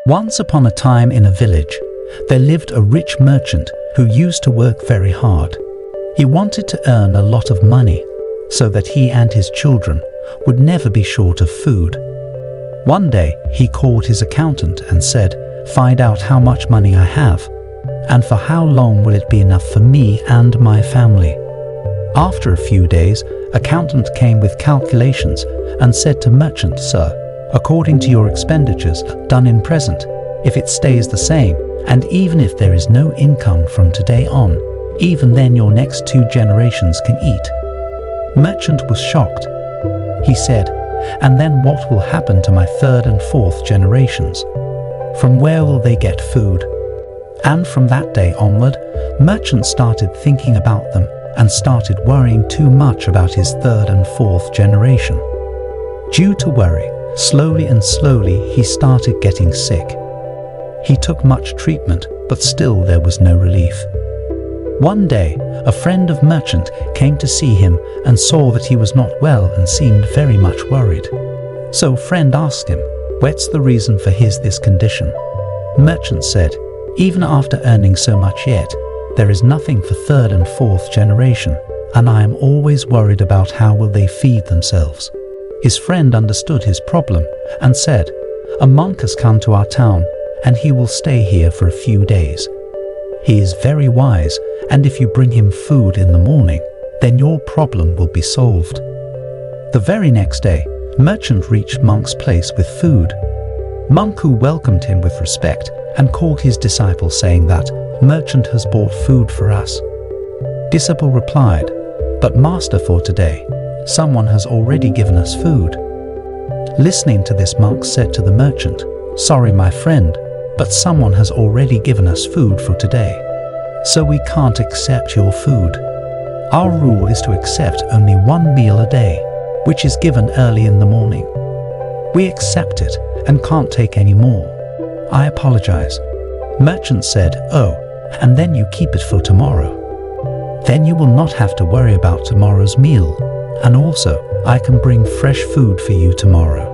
Once upon a time in a village, there lived a rich merchant who used to work very hard. He wanted to earn a lot of money so that he and his children would never be short of food. One day, he called his accountant and said, "Find out how much money I have, and for how long will it be enough for me and my family." After a few days, accountant came with calculations and said to merchant, "Sir, according to your expenditures done in present, if it stays the same, and even if there is no income from today on, even then your next 2 generations can eat." Merchant was shocked. He said, "And then what will happen to my 3rd and 4th generations? From where will they get food?" And from that day onward, merchant started thinking about them and started worrying too much about his 3rd and 4th generation. Due to worry, slowly and slowly he started getting sick. He took much treatment, but still there was no relief. One day, a friend of merchant came to see him and saw that he was not well and seemed very much worried. So friend asked him, "What's the reason for this condition?" Merchant said, "Even after earning so much yet, there is nothing for 3rd and 4th generation, and I am always worried about how will they feed themselves." His friend understood his problem and said, "A monk has come to our town, and he will stay here for a few days. He is very wise, and if you bring him food in the morning, then your problem will be solved." The very next day, merchant reached monk's place with food. Monk who welcomed him with respect and called his disciple saying that, "Merchant has bought food for us." Disciple replied, "But master, for today, someone has already given us food." Listening to this, monk said to the merchant, "Sorry my friend, but someone has already given us food for today, so we can't accept your food. Our rule is to accept only 1 meal a day, which is given early in the morning. We accept it and can't take any more. I apologize." Merchant said, "Oh, and then you keep it for tomorrow. Then you will not have to worry about tomorrow's meal, and also I can bring fresh food for you tomorrow."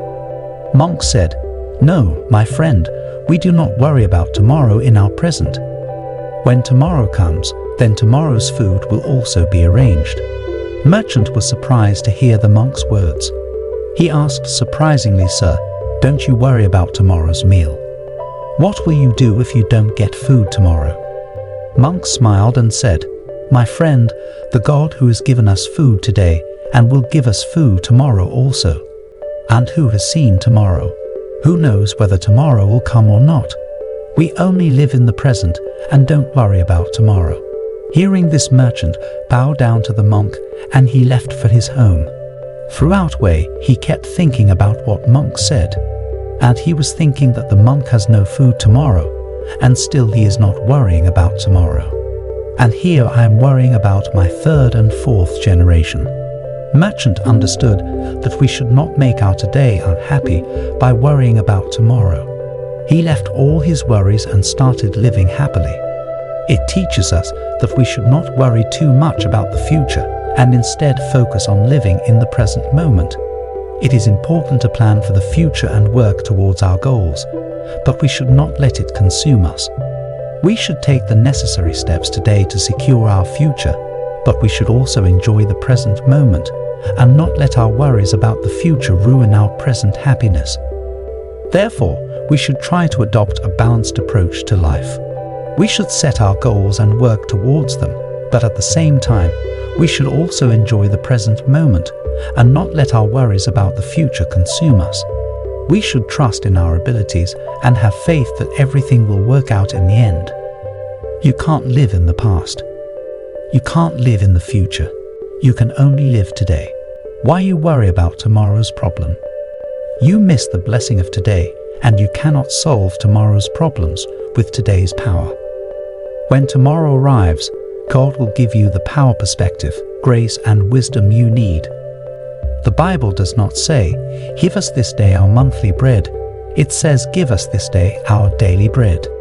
Monk said, "No, my friend, we do not worry about tomorrow in our present. When tomorrow comes, then tomorrow's food will also be arranged." Merchant was surprised to hear the monk's words. He asked surprisingly, "Sir, don't you worry about tomorrow's meal? What will you do if you don't get food tomorrow?" Monk smiled and said, "My friend, the God who has given us food today and will give us food tomorrow also. And who has seen tomorrow? Who knows whether tomorrow will come or not? We only live in the present and don't worry about tomorrow." Hearing this, merchant bowed down to the monk and he left for his home. Throughout way, he kept thinking about what monk said, and he was thinking that the monk has no food tomorrow, and still he is not worrying about tomorrow. And here I am worrying about my 3rd and 4th generation. Merchant understood that we should not make our today unhappy by worrying about tomorrow. He left all his worries and started living happily. It teaches us that we should not worry too much about the future and instead focus on living in the present moment. It is important to plan for the future and work towards our goals, but we should not let it consume us. We should take the necessary steps today to secure our future, but we should also enjoy the present moment and not let our worries about the future ruin our present happiness. Therefore, we should try to adopt a balanced approach to life. We should set our goals and work towards them, but at the same time, we should also enjoy the present moment and not let our worries about the future consume us. We should trust in our abilities and have faith that everything will work out in the end. You can't live in the past. You can't live in the future. You can only live today. Why you worry about tomorrow's problem? You miss the blessing of today, and you cannot solve tomorrow's problems with today's power. When tomorrow arrives, God will give you the power, perspective, grace, and wisdom you need. The Bible does not say, "Give us this day our monthly bread." It says, "Give us this day our daily bread."